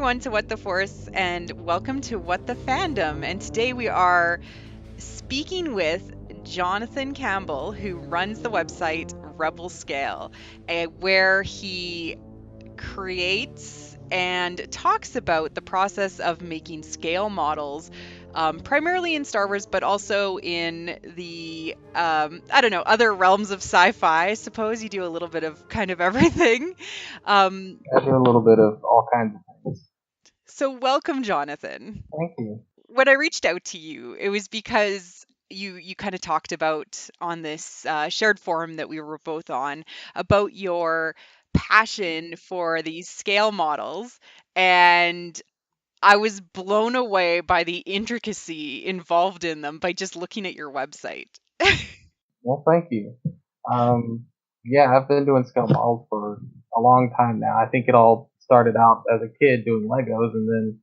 everyone to What the Force, and welcome to What the Fandom. And today we are speaking with Jonathan Campbell, who runs the website Rebel Scale, where he creates and talks about the process of making scale models, primarily in Star Wars, but also in the, I don't know, other realms of sci-fi. I suppose you do a little bit of kind of everything. Um, I do a little bit of all kinds of things. so welcome, Jonathan. Thank you. When I reached out to you, it was because you kind of talked about on this shared forum that we were both on about your passion for these scale models, and I was blown away by the intricacy involved in them by just looking at your website. Well, thank you. Um, yeah, I've been doing scale models for a long time now. I think it all started out as a kid doing Legos, and then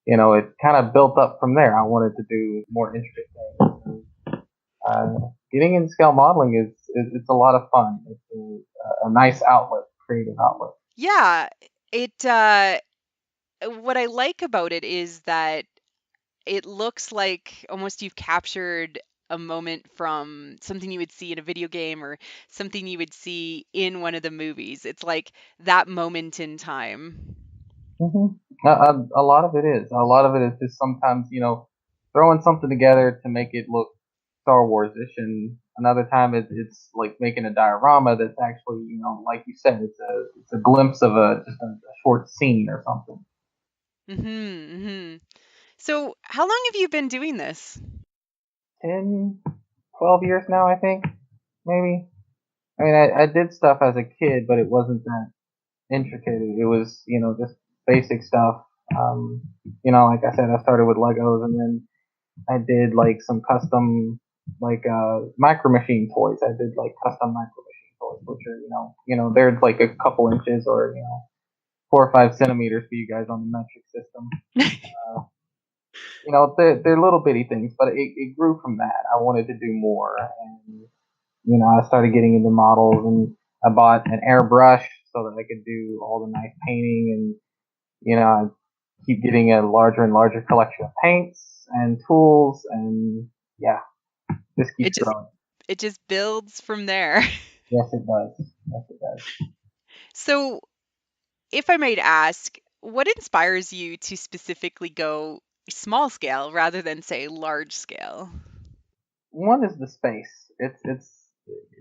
it kind of built up from there. I wanted to do more intricate things. Uh, Getting into scale modeling is it's a lot of fun. It's a nice outlet, creative outlet. Yeah, it what I like about it is that it looks like almost you've captured a moment from something you would see in a video game or something you would see in one of the movies. It's like that moment in time. hmm a lot of it is. A lot of it is just sometimes, throwing something together to make it look Star Wars-ish, and another time it's like making a diorama that's actually, like you said, it's a glimpse of a short scene or something. Hmm. So, how long have you been doing this? 10, 12 years now, I think, maybe. I mean, I did stuff as a kid, but it wasn't that intricate. It was, just basic stuff. Like I said, I started with Legos, and then I did like some custom like micro machine toys. I did like custom micro machine toys, which are they're like a couple inches or 4 or 5 centimeters for you guys on the metric system. Uh, they're little bitty things, but it grew from that. I wanted to do more, and I started getting into models, and I bought an airbrush so that I could do all the nice painting, and I keep getting a larger and larger collection of paints and tools, and yeah, just keeps It just growing. it just builds from there. Yes, it does. Yes, it does. So, if I might ask, what inspires you to specifically go small scale rather than say large scale? One is the space. It's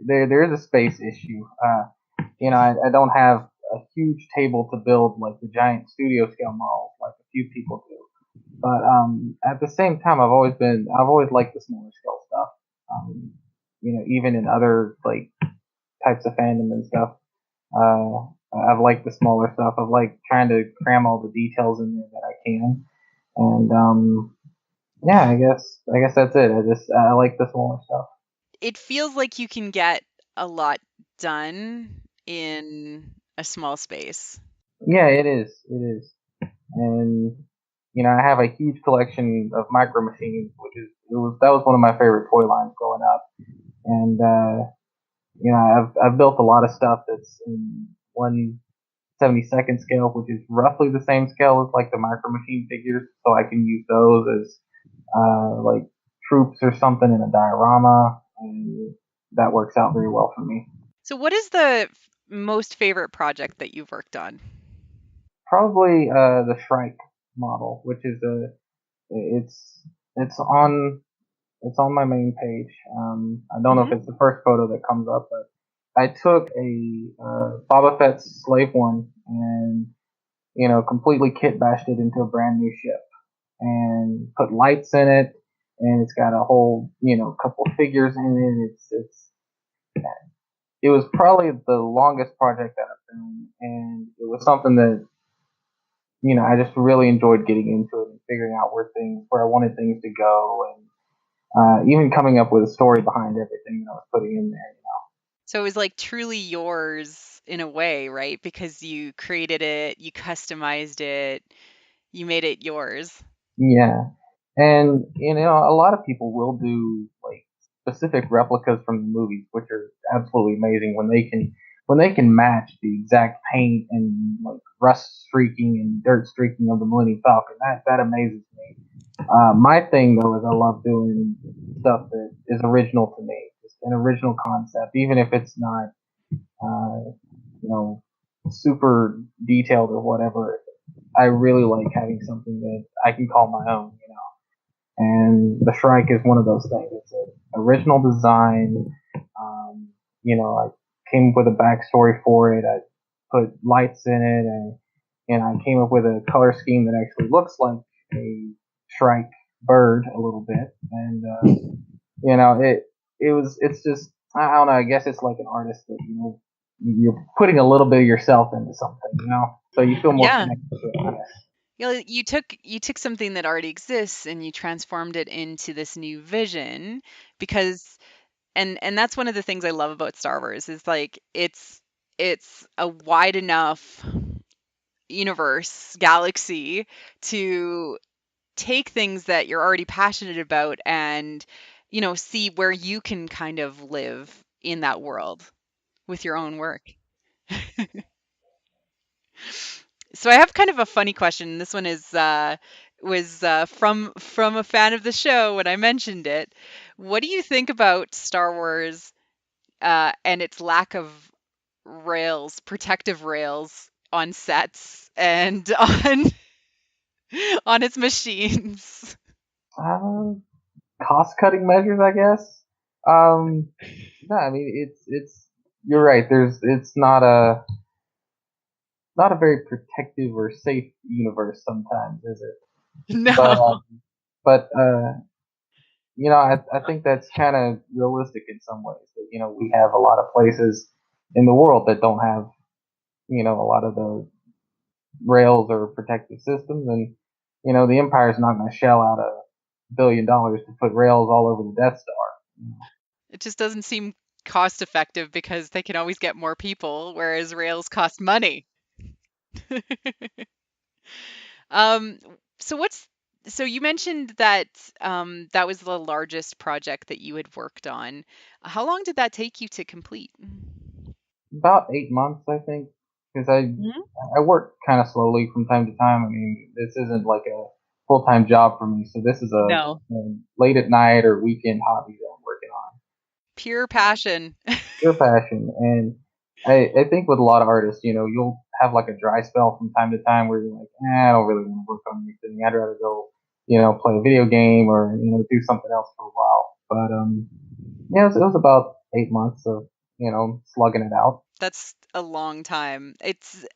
there is a space issue. I don't have a huge table to build like the giant studio scale models like a few people do. But at the same time, I've always liked the smaller scale stuff. Um, even in other like types of fandom and stuff, uh, I've liked the smaller stuff. I've liked trying to cram all the details in there that I can. And yeah, I guess that's it. I like the smaller stuff. It feels like you can get a lot done in a small space. Yeah, it is. It is. And I have a huge collection of micro machines, that was one of my favorite toy lines growing up. And I've built a lot of stuff that's in 1/72nd scale, which is roughly the same scale as like the micro machine figures, so I can use those as like troops or something in a diorama, and that works out very well for me. So, what is the most favorite project that you've worked on? Probably the Shrike model, which is it's it's on it's on my main page. I don't know if Hmm. it's the first photo that comes up, but I took a Boba Fett's slave one and completely kit bashed it into a brand new ship and put lights in it, and it's got a whole couple figures in it. It was probably the longest project that I've done, and it was something that I just really enjoyed getting into it and figuring out where I wanted things to go, and even coming up with a story behind everything that I was putting in there. So, it was like truly yours in a way, right? Because you created it, you customized it, you made it yours. Yeah, and a lot of people will do like specific replicas from the movies, which are absolutely amazing when they can match the exact paint and like rust streaking and dirt streaking of the Millennium Falcon, that amazes me. My thing though is I love doing stuff that is original to me, just an original concept, even if it's not you know super detailed or whatever. I really like having something that I can call my own, you know. And the Shrike is one of those things. It's an original design. Um, I came up with a backstory for it. I put lights in it, and I came up with a color scheme that actually looks like a Shrike bird a little bit. And it's just I don't know. I guess it's like an artist that you're putting a little bit of yourself into something, so you feel more Yeah. connected to it. I guess. You took something that already exists and you transformed it into this new vision because and that's one of the things I love about Star Wars is like it's a wide enough universe, galaxy to take things that you're already passionate about and see where you can kind of live in that world with your own work. So I have kind of a funny question. This one is was from a fan of the show when I mentioned it. What do you think about Star Wars and its lack of rails, protective rails on sets and on its machines? Um, Cost cutting measures, I guess. Um, no, I mean it's you're right. It's not a very protective or safe universe sometimes, is it? But No. I think that's kind of realistic in some ways. That we have a lot of places in the world that don't have a lot of the rails or protective systems, and the Empire's not going to shell out $1 billion to put rails all over the Death Star. It just doesn't seem cost effective because they can always get more people, whereas rails cost money. Um, so what's so you mentioned that that was the largest project that you had worked on. How long did that take you to complete? About 8 months, I think, because Mhm. I work kind of slowly from time to time. I mean, this isn't like a full time job for me, so this is No, a late at night or weekend hobby that I'm working on. pure passion. Pure passion, and I think with a lot of artists, you'll have like a dry spell from time to time where you're like, I don't really want to work on anything. I'd rather go, play a video game or do something else for a while. But yeah, it was about 8 months of slugging it out. That's a long time.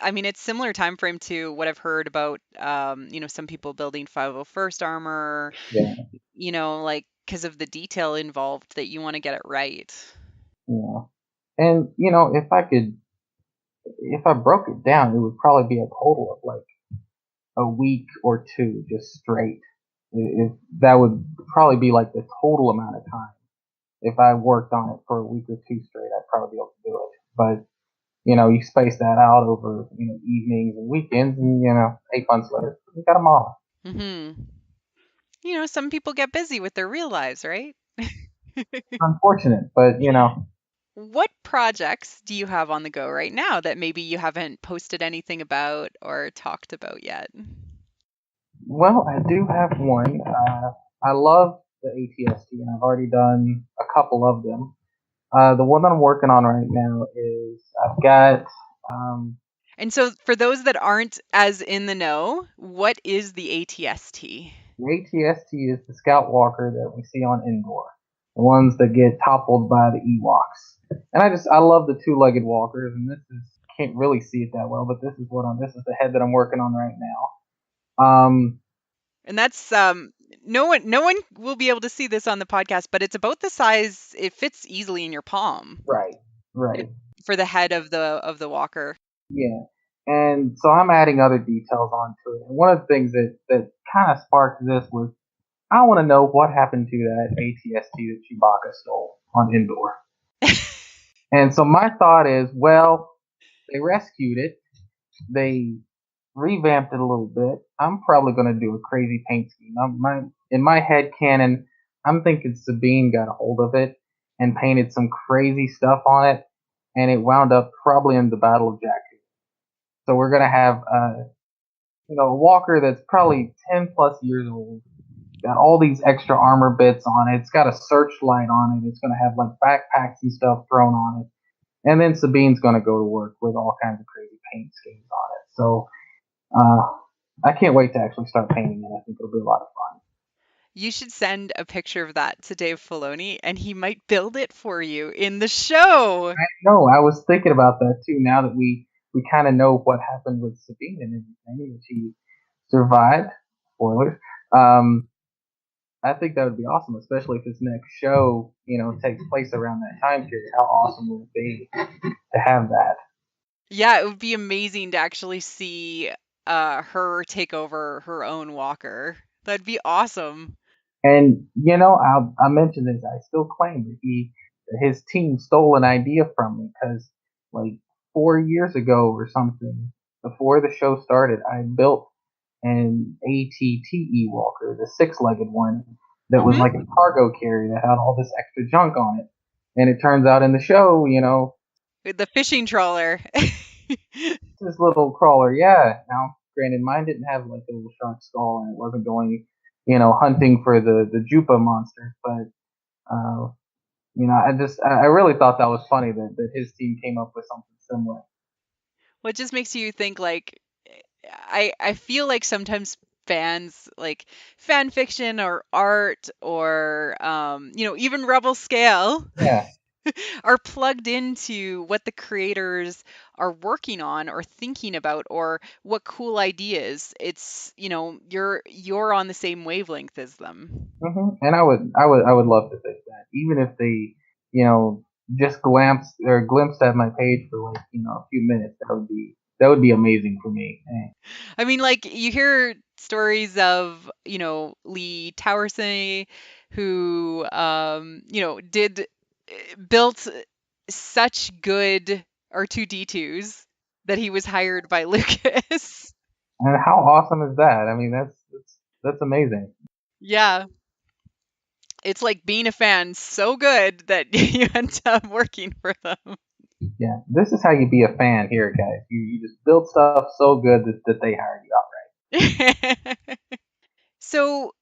I mean, it's similar time frame to what I've heard about, some people building 501st armor, Yeah, like because of the detail involved that you want to get it right. yeah. And if I broke it down, it would probably be a total of like a week or two just straight. If that would probably be like the total amount of time. If I worked on it for a week or two straight, I'd probably be able to do it. But you space that out over evenings and weekends, and 8 months later, you got them all. Hmm. Some people get busy with their real lives, right? Unfortunate, but What projects do you have on the go right now that maybe you haven't posted anything about or talked about yet? well, I do have one. I love the ATST, and I've already done a couple of them. The one that I'm working on right now is I've got um, And so, for those that aren't as in the know, what is the ATST? the ATST is the Scout Walker that we see on Endor, the ones that get toppled by the Ewoks. And I love the two-legged walkers, and this is can't really see it that well, but this is the head that I'm working on right now. And that's no one will be able to see this on the podcast, but it's about the size it fits easily in your palm Right, it, right, for the head of the walker. yeah. And so I'm adding other details onto it. And one of the things that kind of sparked this was I want to know what happened to that ATST that Chewbacca stole on Endor. And so my thought is, well, they rescued it, they revamped it a little bit. I'm probably going to do a crazy paint scheme. In my head canon, I'm thinking Sabine got a hold of it and painted some crazy stuff on it. and it wound up probably in the Battle of Jakku. So we're gonna have a walker that's probably 10 plus years old, got all these extra armor bits on it. It's got a searchlight on it. It's gonna have like backpacks and stuff thrown on it. And then Sabine's gonna go to work with all kinds of crazy paint schemes on it. So I can't wait to actually start painting it. I think it'll be a lot of fun. You should send a picture of that to Dave Filoni and he might build it for you in the show. No, I was thinking about that too. Now that we kind of know what happened with Sabine and everything, and she survived. Spoilers. Um, I think that would be awesome, especially if this next show, takes place around that time period. How awesome would it be to have that? Yeah, it would be amazing to actually see her take over her own walker. That'd be awesome. And I mentioned this. I still claim that his team stole an idea from me because like 4 years ago or something, before the show started, I built an ATTE walker, the six-legged one that was like a Hmm. cargo carrier that had all this extra junk on it. And it turns out in the show, With the fishing trawler. this little crawler, yeah. Now, granted, mine didn't have like a little shark skull and it wasn't going, hunting for the Jupa monsters, but uh, I really thought that was funny that his team came up with something similar. What just makes you think like I feel like sometimes fans like fan fiction or art or even Rebel Scale Yeah. are plugged into what the creators are working on or thinking about or what cool ideas. It's, you're on the same wavelength as them. And I would love to think that, even if they, you know, just glimpsed at my page for like a few minutes. That would be amazing for me. I mean, like you hear stories of, Lee Towersey who did built such good R2D2s that he was hired by Lucas. And how awesome is that? I mean, that's amazing. Yeah, it's like being a fan so good that you end up working for them. Yeah, this is how you be a fan here, guys. You just build stuff so good that they hire you out. So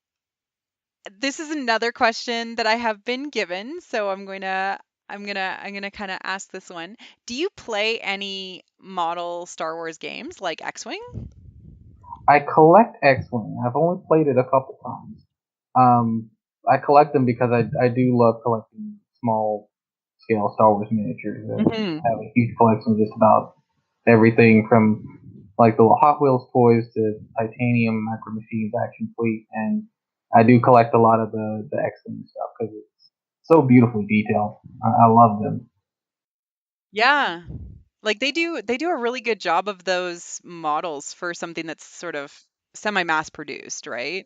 this is another question that I have been given, so I'm gonna kind of ask this one. Do you play any model Star Wars games like X-Wing? I collect X-Wing. I've only played it a couple times. I collect them because I do love collecting small scale Star Wars miniatures. I have Hmm. a huge collection of just about everything from like the little Hot Wheels toys to titanium micro machines, action fleet, and I do collect a lot of the X-Wing stuff because it's so beautifully detailed. I love them. Yeah. Like they do a really good job of those models for something that's sort of semi-mass produced, right?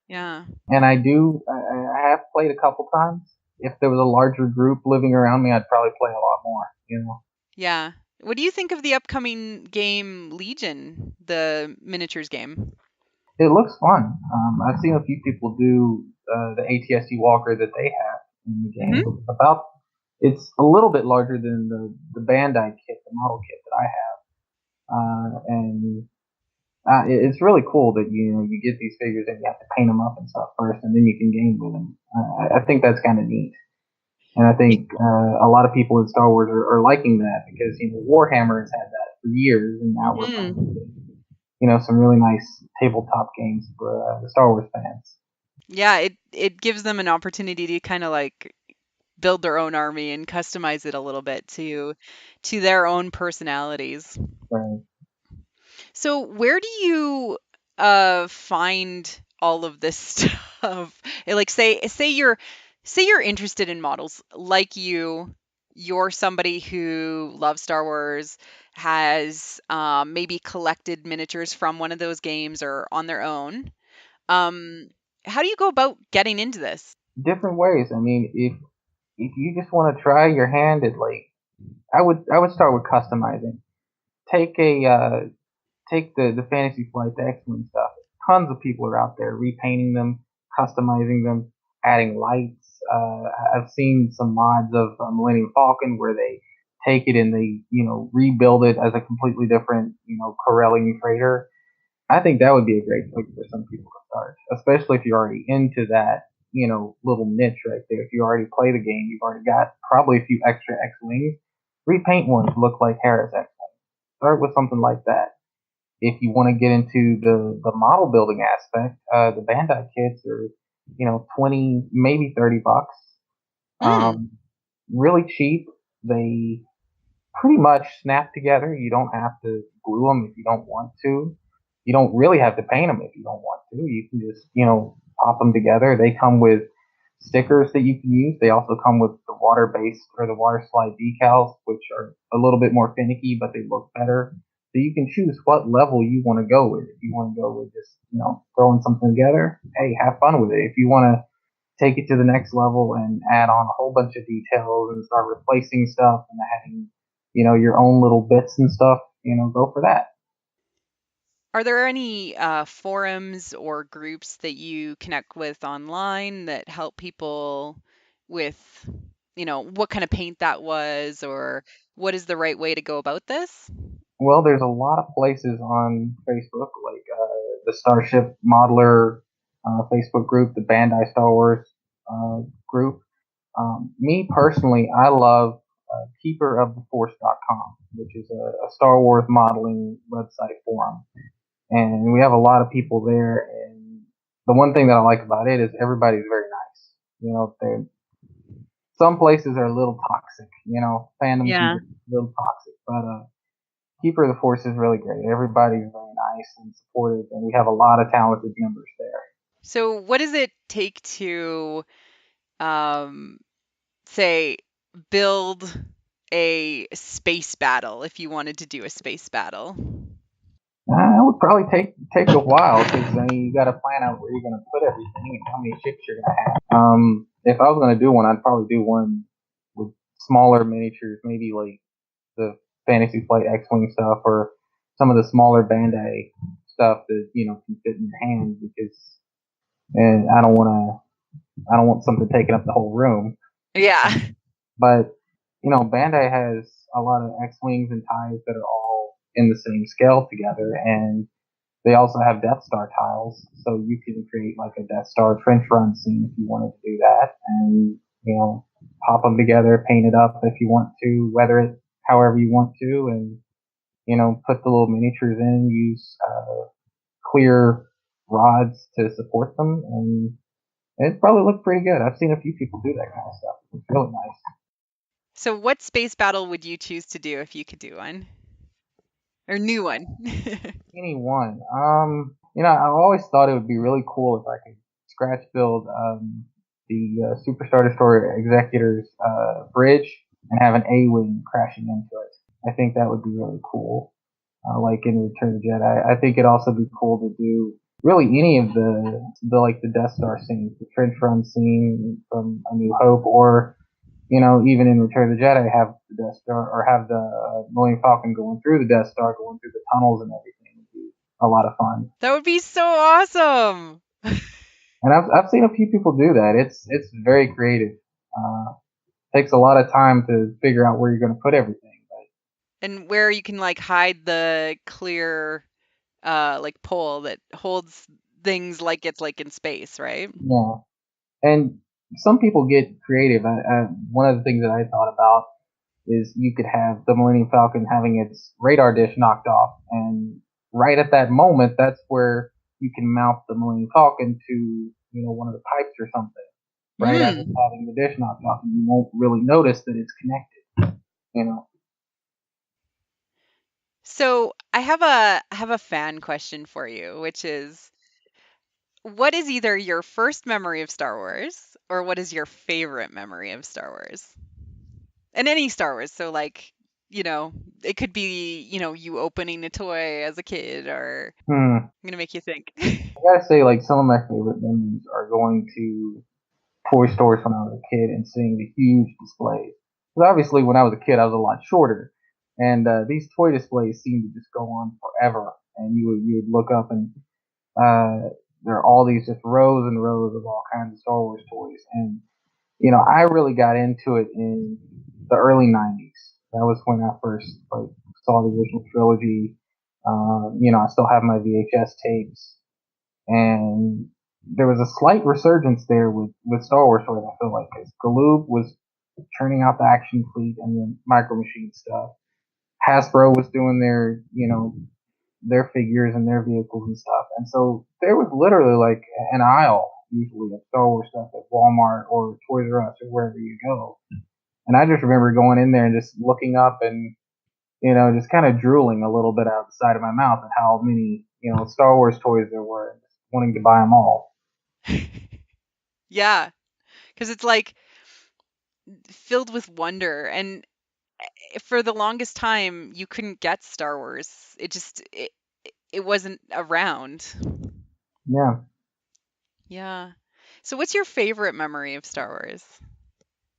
Yeah. And I have played a couple times. If there was a larger group living around me, I'd probably play a lot more. Yeah. What do you think of the upcoming game Legion, the miniatures game? It looks fun. I've seen a few people do the ATSC Walker that they have in the game. Hmm. It's a little bit larger than the Bandai kit, the model kit that I have, and it's really cool that you get these figures and you have to paint them up and stuff first, and then you can game with them. I think that's kind of neat. And I think a lot of people in Star Wars are liking that because Warhammer has had that for years, and now we're finally Hmm. getting some really nice tabletop games for the Star Wars fans. Yeah, it gives them an opportunity to kind of like build their own army and customize it a little bit to their own personalities. Right. So where do you find all of this stuff? Like say you're interested in models like you're somebody who loves Star Wars, has maybe collected miniatures from one of those games or on their own. Um, how do you go about getting into this? Different ways. I mean, if you just want to try your hand at like, I would start with customizing. Take a take the Fantasy Flight, the X-Wing stuff. Tons of people are out there repainting them, customizing them, adding lights. I've seen some mods of Millennium Falcon where they take it and they, rebuild it as a completely different, Corellian freighter. I think that would be a great place for some people to start, especially if you're already into that, little niche right there. If you already play the game, you've already got probably a few extra X-Wings. Repaint one to look like Hera's X-Wing. Start with something like that. If you want to get into the model building aspect, the Bandai kits are, 20, maybe $30. Mm. Um, really cheap. They pretty much snap together. You don't have to glue them if you don't want to. You don't really have to paint them if you don't want to. You can just, pop them together. They come with stickers that you can use. They also come with the water based or the water slide decals, which are a little bit more finicky, but they look better. So you can choose what level you want to go with. If you want to go with just, throwing something together, hey, have fun with it. If you want to take it to the next level and add on a whole bunch of details and start replacing stuff and adding, your own little bits and stuff, go for that. Are there any forums or groups that you connect with online that help people with, what kind of paint that was, or what is the right way to go about this? Well, there's a lot of places on Facebook, like the Starship Modeler Facebook group, the Bandai Star Wars group. Me personally, I love keeperoftheforce.com, which is a Star Wars modeling website forum. And we have a lot of people there. And the one thing that I like about it is everybody's very nice. Some places are a little toxic. Fandom can Yeah. get a little toxic, but Keeper of the Force is really great. Everybody's very nice and supportive, and we have a lot of talented members there. So, what does it take to, um, say, build a space battle if you wanted to do a space battle? It would probably take a while because you got to plan out where you're going to put everything and how many ships you're going to have. If I was going to do one, I'd probably do one with smaller miniatures, maybe like the Fantasy Flight X-wing stuff or some of the smaller Bandai stuff that can fit in your hand because and I don't want something taking up the whole room. Yeah. But Bandai has a lot of X-wings and ties that are all in the same scale together, and they also have Death Star tiles, so you can create like a Death Star trench run scene if you wanted to do that, and pop them together, paint it up if you want to, weather it however you want to, and put the little miniatures in, use clear rods to support them, and it probably looked pretty good. I've seen a few people do that kind of stuff. It's really nice. So, what space battle would you choose to do if you could do one or new one? Anyone. I've always thought it would be really cool if I could scratch build the Superstar Destroyer Executor's bridge and have an A-wing crashing into it. I think that would be really cool. Like in Return of the Jedi. I think it'd also be cool to do really any of the like the Death Star scenes, the trench run scene from A New Hope, or even in Return of the Jedi, have the Death Star or have the Millennium Falcon going through the Death Star, going through the tunnels and everything. Would be a lot of fun. That would be so awesome. And I've seen a few people do that. It's very creative. Takes a lot of time to figure out where you're going to put everything. And where you can like hide the clear like pole that holds things like it's like in space, right? But yeah, and some people get creative. One of the things that I thought about is you could have the Millennium Falcon having its radar dish knocked off, and right at that moment, that's where you can mount the Millennium Falcon to one of the pipes or something. Right as it's Mm. having the dish knocked off, and you won't really notice that it's connected. You know. So I have a fan question for you, which is what is either your first memory of Star Wars or what is your favorite memory of Star Wars? And any Star Wars. So like, you know, it could be, you opening a toy as a kid or Hmm. I'm gonna make you think. I gotta say, like some of my favorite memories are going to toy stores when I was a kid and seeing the huge displays. Because obviously, when I was a kid, I was a lot shorter, and these toy displays seemed to just go on forever. And you would look up and there are all these just rows and rows of all kinds of Star Wars toys. And I really got into it in the early '90s. That was when I first like saw the original trilogy. I still have my VHS tapes, and there was a slight resurgence there with Star Wars toys. I feel like because Galoob was churning out the Action Fleet and the Micro Machine stuff. Hasbro was doing their figures and their vehicles and stuff, and so there was literally like an aisle usually of Star Wars stuff at Walmart or Toys R Us or wherever you go. And I just remember going in there and just looking up and just kind of drooling a little bit out the side of my mouth at how many Star Wars toys there were, and just wanting to buy them all. Yeah, because it's like filled with wonder. And for the longest time, you couldn't get Star Wars. It wasn't around. Yeah, Yeah. So what's your favorite memory of Star Wars?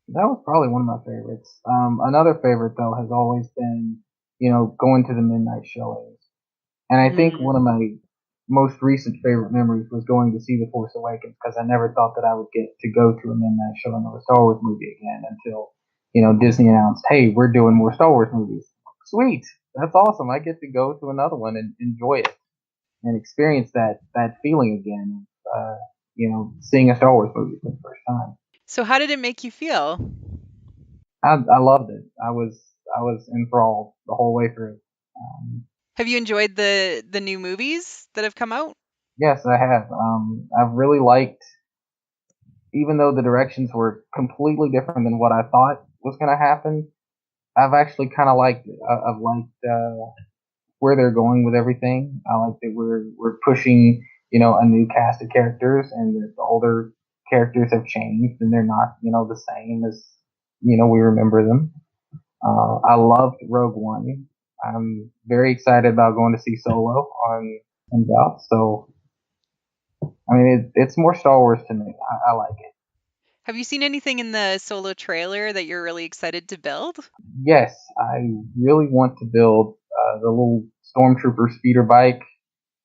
that was probably one of my favorites. Another favorite though has always been going to the midnight showings. And I think one of Mm. my most recent favorite memories was going to see The Force Awakens because I never thought that I would get to go to a midnight showing of a Star Wars movie again until, Disney announced, hey, we're doing more Star Wars movies. Sweet. That's awesome. I get to go to another one and enjoy it and experience that feeling again, seeing a Star Wars movie for the first time. So how did it make you feel? I loved it. I was enthralled the whole way through. Um, Have you enjoyed the new movies that have come out? yes, I have. I've really liked even though the directions were completely different than what I thought was going to happen, I've actually kind of liked it. I've liked where they're going with everything. I like that we're pushing a new cast of characters, and that the older characters have changed, and they're not the same as we remember them. I loved Rogue One. I'm very excited about going to see Solo on and out. So I mean, it's more Star Wars to me. I like it. Have you seen anything in the Solo trailer that you're really excited to build? Yes, I really want to build the little stormtrooper speeder bike,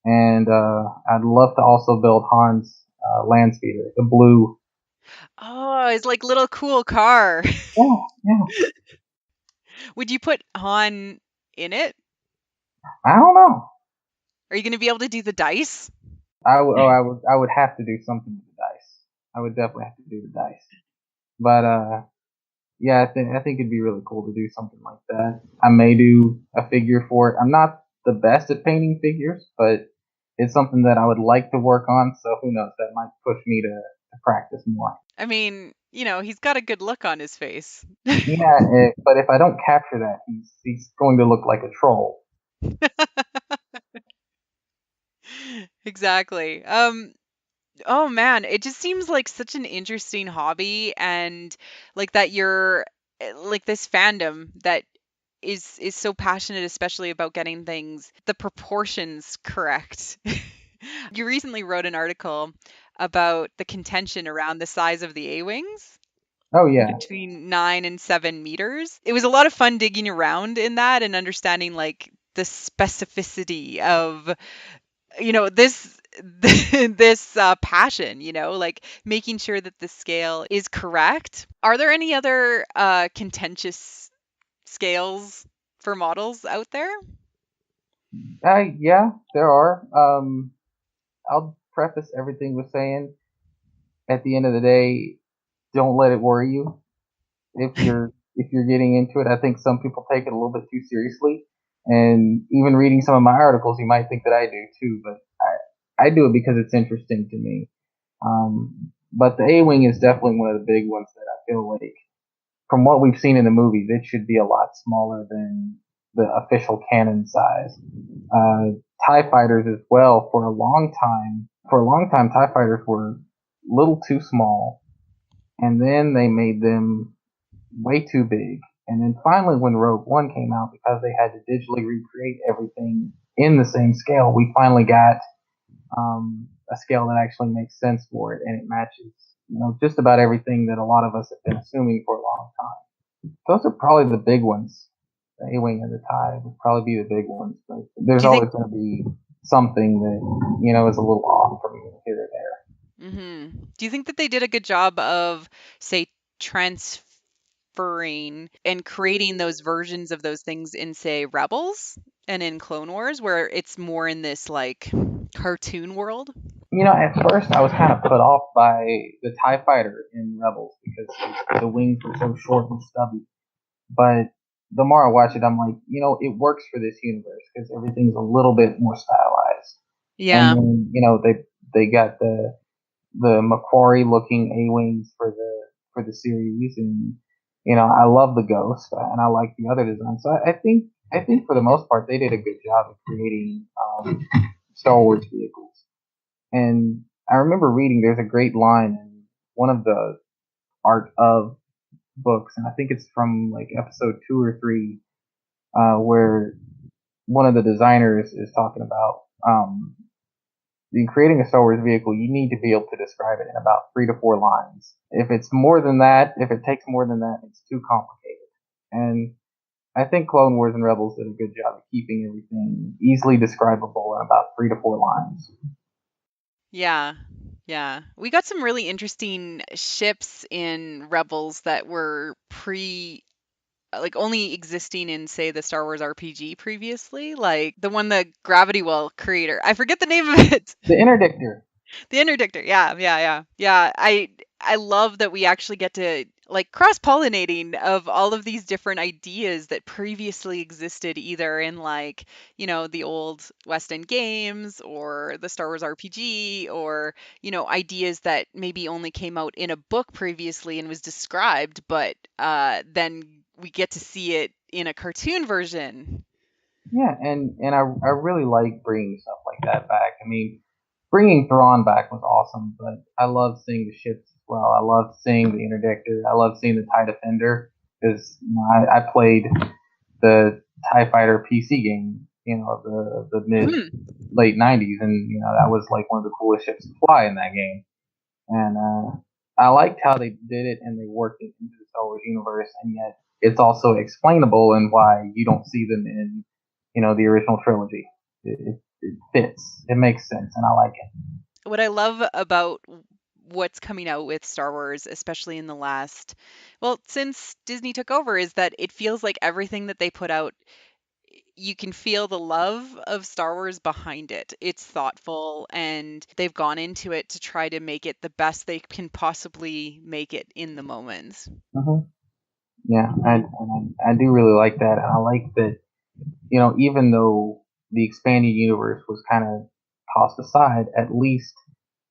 and I'd love to also build Han's land speeder, the blue. Oh, it's like little cool car. Yeah, yeah. Would you put Han in it? I don't know. Are you going to be able to do the dice? I would have to do something with the dice. I would definitely have to do the dice. But yeah, I think it'd be really cool to do something like that. I may do a figure for it. I'm not the best at painting figures, but it's something that I would like to work on. So who knows? That might push me to practice more. I mean, he's got a good look on his face. Yeah, but if I don't capture that, he's going to look like a troll. Exactly. Oh man, it just seems like such an interesting hobby, and like that you're like this fandom that is so passionate, especially about getting things the proportions correct. You recently wrote an article about the contention around the size of the A-wings Oh yeah, between 9 and 7 meters. It was a lot of fun digging around in that and understanding like the specificity of this this passion, like making sure that the scale is correct. Are there any other contentious scales for models out there? yeah, there are. I'll preface everything with saying, at the end of the day, don't let it worry you. If you're getting into it, I think some people take it a little bit too seriously, and even reading some of my articles, you might think that I do too. But I do it because it's interesting to me. But the A-wing is definitely one of the big ones that I feel like, from what we've seen in the movies, it should be a lot smaller than the official canon size. Uh, TIE fighters as well. For a long time, TIE fighters were a little too small, and then they made them way too big. And then finally, when Rogue One came out, because they had to digitally recreate everything in the same scale, we finally got a scale that actually makes sense for it, and it matches, just about everything that a lot of us have been assuming for a long time. Those are probably the big ones. The A-wing and the tie would probably be the big ones, but there's Do you think always going to be something that is a little off from here or there. do you think that they did a good job of, say, transferring inferring and creating those versions of those things in, say, Rebels and in Clone Wars, where it's more in this like cartoon world? At first I was kind of put off by the TIE fighter in Rebels because the wings were so short and stubby. But the more I watch it, I'm like, it works for this universe because everything's a little bit more stylized. And Yeah. then, they got the Macquarie looking A wings for the series, and I love the Ghost, and I like the other designs. So I think for the most part they did a good job of creating Star Wars vehicles. And I remember reading there's a great line in one of the Art of books, and I think it's from like episode 2 or 3, where one of the designers is talking about in creating a Star Wars vehicle, you need to be able to describe it in about 3 to 4 lines. If it's more than that, if it takes more than that, it's too complicated. And I think Clone Wars and Rebels did a good job of keeping everything easily describable in about 3 to 4 lines. Yeah. Yeah. We got some really interesting ships in Rebels that were like only existing in, say, the Star Wars RPG previously, like the one the Gravity Well creator. I forget the name of it. The interdictor. The interdictor. Yeah, yeah, yeah. Yeah, I love that we actually get to like cross-pollinating of all of these different ideas that previously existed either in like, the old West End games or the Star Wars RPG or, ideas that maybe only came out in a book previously and was described, but then we get to see it in a cartoon version. Yeah, and I really like bringing stuff like that back. I mean, bringing Thrawn back was awesome, but I love seeing the ships as well. I love seeing the interdictor. I love seeing the TIE Defender because I played the TIE Fighter PC game, the mid Hmm. late '90s, and that was like one of the coolest ships to fly in that game. And I liked how they did it and they worked it into the Star Wars universe, and yet it's also explainable and why you don't see them in the original trilogy. It fits. It makes sense, and I like it. What I love about what's coming out with Star Wars, especially in the last, well, since Disney took over, is that it feels like everything that they put out, you can feel the love of Star Wars behind it. It's thoughtful and they've gone into it to try to make it the best they can possibly make it in the moment. Hmm. Yeah, I do really like that, and I like that. Even though the expanded universe was kind of tossed aside, at least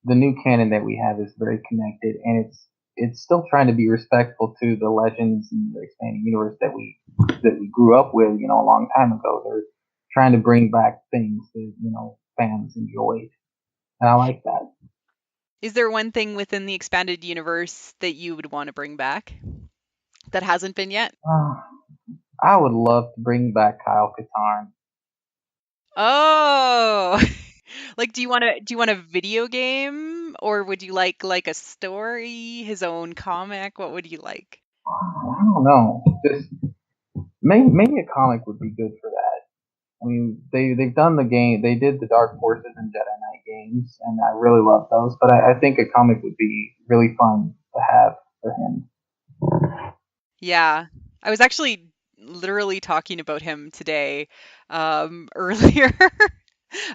the new canon that we have is very connected, and it's still trying to be respectful to the legends and the expanded universe that we grew up with, a long time ago. They're trying to bring back things that fans enjoyed, and I like that. Is there one thing within the expanded universe that you would want to bring back that hasn't been yet? Uh, I would love to bring back Kyle Katarn. Oh, like, do you want a video game or would you like a story, his own comic? What would you like? I don't know. Just maybe a comic would be good for that. I mean, they've done the game. They did the Dark Forces and Jedi Knight games, and I really love those. But I think a comic would be really fun to have for him. Yeah. I was actually literally talking about him today, earlier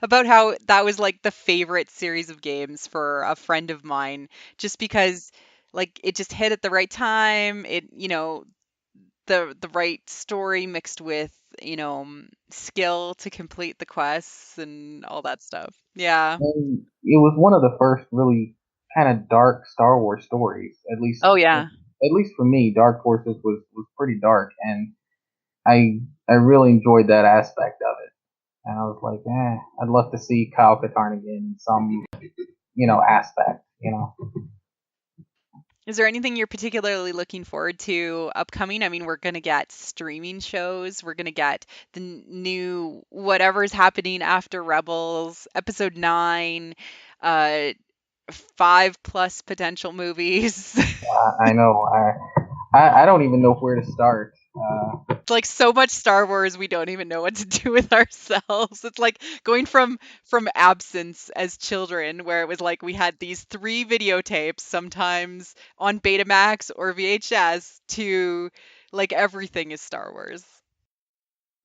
about how that was like the favorite series of games for a friend of mine, just because like it just hit at the right time. The right story mixed with, skill to complete the quests and all that stuff. Yeah. And it was one of the first really kind of dark Star Wars stories. Oh yeah. At least for me, Dark Forces was pretty dark, and I really enjoyed that aspect of it. And I was like, I'd love to see Kyle Katarn again in some aspect. Is there anything you're particularly looking forward to upcoming? I mean, we're going to get streaming shows. We're going to get the new whatever's happening after Rebels, episode 9, uh 5 plus potential movies. I know. I don't even know where to start. It's like so much Star Wars we don't even know what to do with ourselves. It's like going from absence as children where it was like we had these 3 videotapes sometimes on Betamax or VHS to like everything is Star Wars.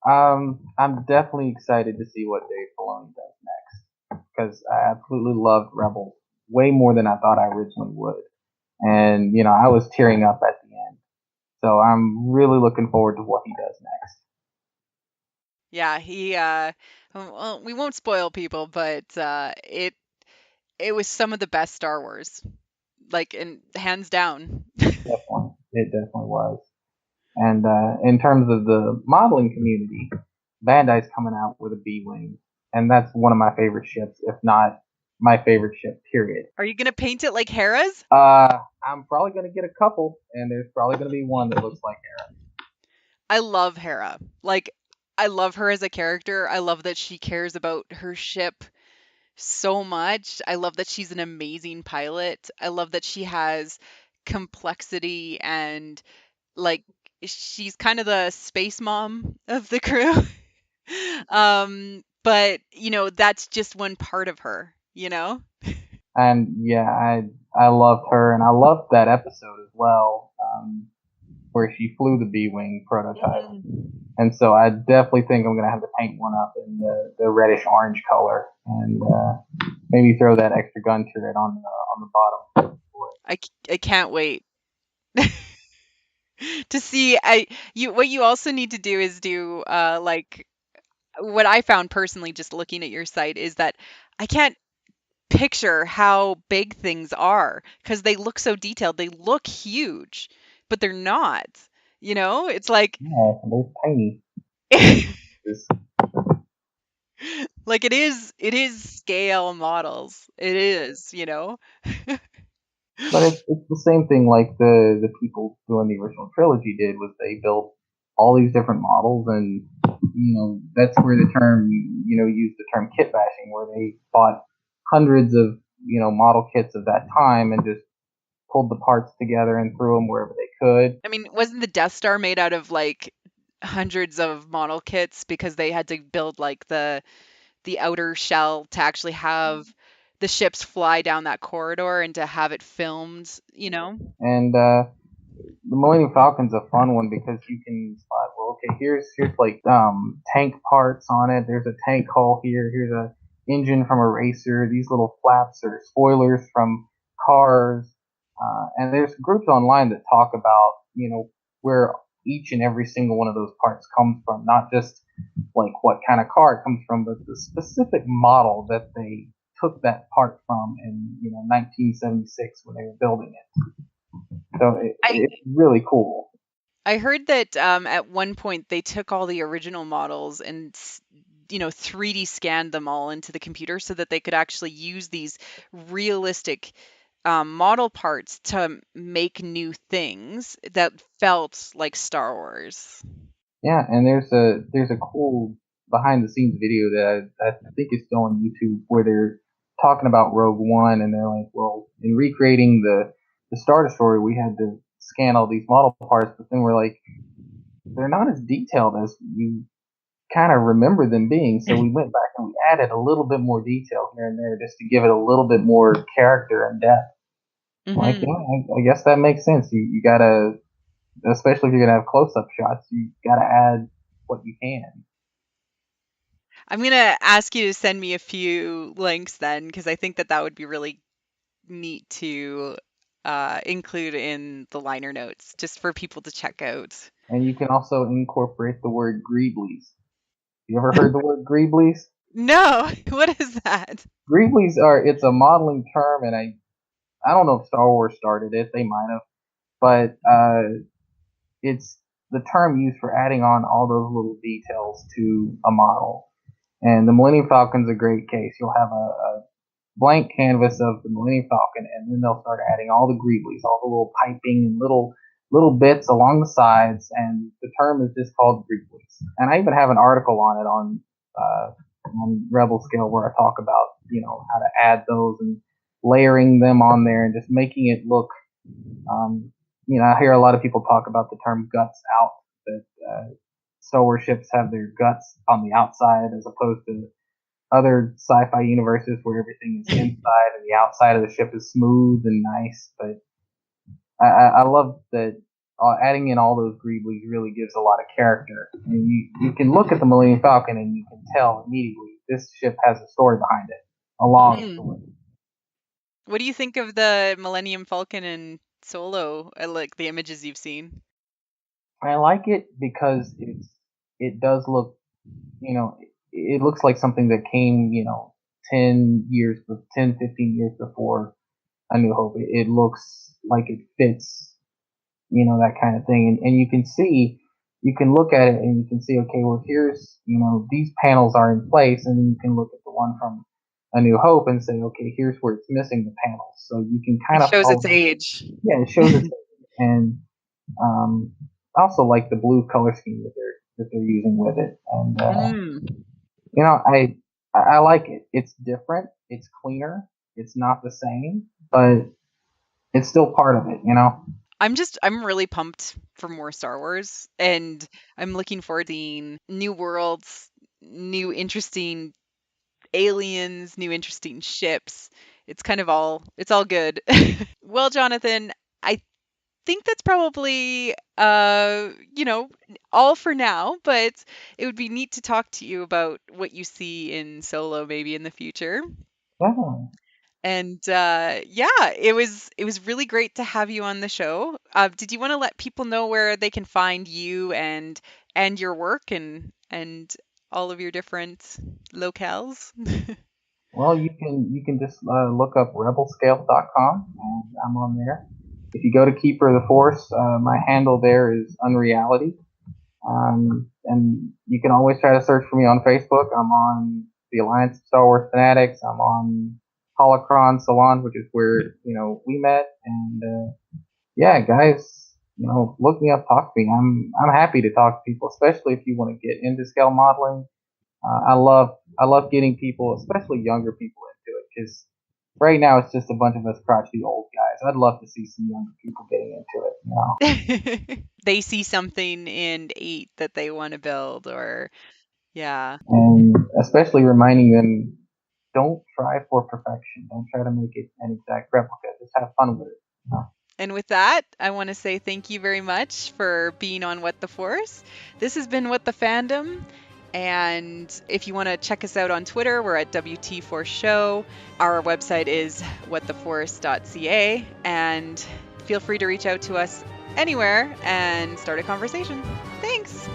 I'm definitely excited to see what Dave Filoni does next because I absolutely loved Rebels way more than I thought I originally would, and I was tearing up at the end. So I'm really looking forward to what he does next. Yeah, he well, we won't spoil people, but it was some of the best Star Wars. Like and hands down. Definitely, it definitely was. And in terms of the modeling community, Bandai's coming out with a B-wing, and that's one of my favorite ships, if not my favorite ship. Period. Are you gonna paint it like Hera's? I'm probably gonna get a couple, and there's probably gonna be one that looks like Hera. I love Hera. Like, I love her as a character. I love that she cares about her ship so much. I love that she's an amazing pilot. I love that she has complexity and, like, she's kind of the space mom of the crew. But, that's just one part of her, you know? And yeah, I loved her, and I loved that episode as well, where she flew the B-wing prototype. Mhm. And so I definitely think I'm gonna have to paint one up in the reddish orange color, and maybe throw that extra gun turret on the bottom for it. I can't wait to see. What you also need to do is do like what I found personally just looking at your site is that I can't picture how big things are because they look so detailed. They look huge, but they're not. It's like Yeah, they're tiny. It's like it is scale models. It is. But it's the same thing like the people doing the original trilogy did was they built all these different models, and that's where the term used the term kit bashing, where they bought hundreds of model kits of that time and just pulled the parts together and threw them wherever they could. I mean, wasn't the Death Star made out of like hundreds of model kits because they had to build like the outer shell to actually have the ships fly down that corridor and to have it filmed? And the Millennium Falcon's a fun one because you can spot, well, okay, here's like tank parts on it. There's a tank hull here. Here's a engine from a racer. These little flaps are spoilers from cars. And there's groups online that talk about where each and every single one of those parts comes from, not just like what kind of car it comes from, but the specific model that they took that part from in 1976 when they were building it. So I it's really cool. I heard that at one point they took all the original models and 3D scanned them all into the computer so that they could actually use these realistic model parts to make new things that felt like Star Wars. Yeah, and there's a cool behind the scenes video that I think is still on YouTube where they're talking about Rogue One, and they're like, well, in recreating the Star Destroyer, we had to scan all these model parts, but then we're like, they're not as detailed as you kind of remember them being. So we went back and we added a little bit more detail here and there just to give it a little bit more character and depth. Like, yeah, Hmm. I guess that makes sense. You gotta, especially if you're gonna have close up shots, you gotta add what you can. I'm gonna ask you to send me a few links then, because I think that that would be really neat to include in the liner notes, just for people to check out. And you can also incorporate the word greeblies. You ever heard the word greeblies? No, what is that? Greeblies are, it's a modeling term, and I don't know if Star Wars started it. They might have, but it's the term used for adding on all those little details to a model. And the Millennium Falcon's a great case. You'll have a blank canvas of the Millennium Falcon, and then they'll start adding all the greeblies, all the little piping and little bits along the sides, and the term is just called greeblies. And I even have an article on it on Rebel Scale where I talk about how to add those and layering them on there and just making it look. Um, I hear a lot of people talk about the term guts out. That Star Wars ships have their guts on the outside, as opposed to other sci-fi universes where everything is inside and the outside of the ship is smooth and nice. But I love that adding in all those greeblies really gives a lot of character. And you can look at the Millennium Falcon and you can tell immediately this ship has a story behind it, a long story. Mm. What do you think of the Millennium Falcon and Solo, like the images you've seen? I like it because it does look, it looks like something that came, 10, 15 years before A New Hope. It looks like it fits, that kind of thing. And you can look at it and you can see, okay, well, here's, these panels are in place. And then you can look at the one from A New Hope and say, okay, here's where it's missing the panels. So you can It kind of shows its follow, age. yeah, it shows it's, and, I also like the blue color scheme that they're using with it. And, Mm. I like it. It's different. It's cleaner. It's not the same, but it's still part of it. I'm really pumped for more Star Wars, and I'm looking forward to seeing new worlds, new interesting aliens, new interesting ships. It's all good. Well, Jonathan, I think that's probably all for now, but it would be neat to talk to you about what you see in Solo maybe in the future. Definitely. And yeah, it was really great to have you on the show. Did you want to let people know where they can find you and your work and all of your different locales? Well, you can just look up rebelscale.com, and I'm on there. If you go to Keeper of the Force, my handle there is Unreality. And you can always try to search for me on Facebook. I'm on the Alliance of Star Wars Fanatics. I'm on Holocron Salon, which is where we met. And yeah, guys, look me up, talk to me. I'm happy to talk to people, especially if you want to get into scale modeling. I love getting people, especially younger people, into it, because right now it's just a bunch of us crotchety old guys. I'd love to see some younger people getting into it. They see something in 8 that they want to build or yeah. And especially reminding them, don't try for perfection. Don't try to make it an exact replica. Just have fun with it. And with that, I want to say thank you very much for being on What the Force. This has been What the Fandom. And if you want to check us out on Twitter, we're at WT4 Show. Our website is whattheforce.ca. And feel free to reach out to us anywhere and start a conversation. Thanks.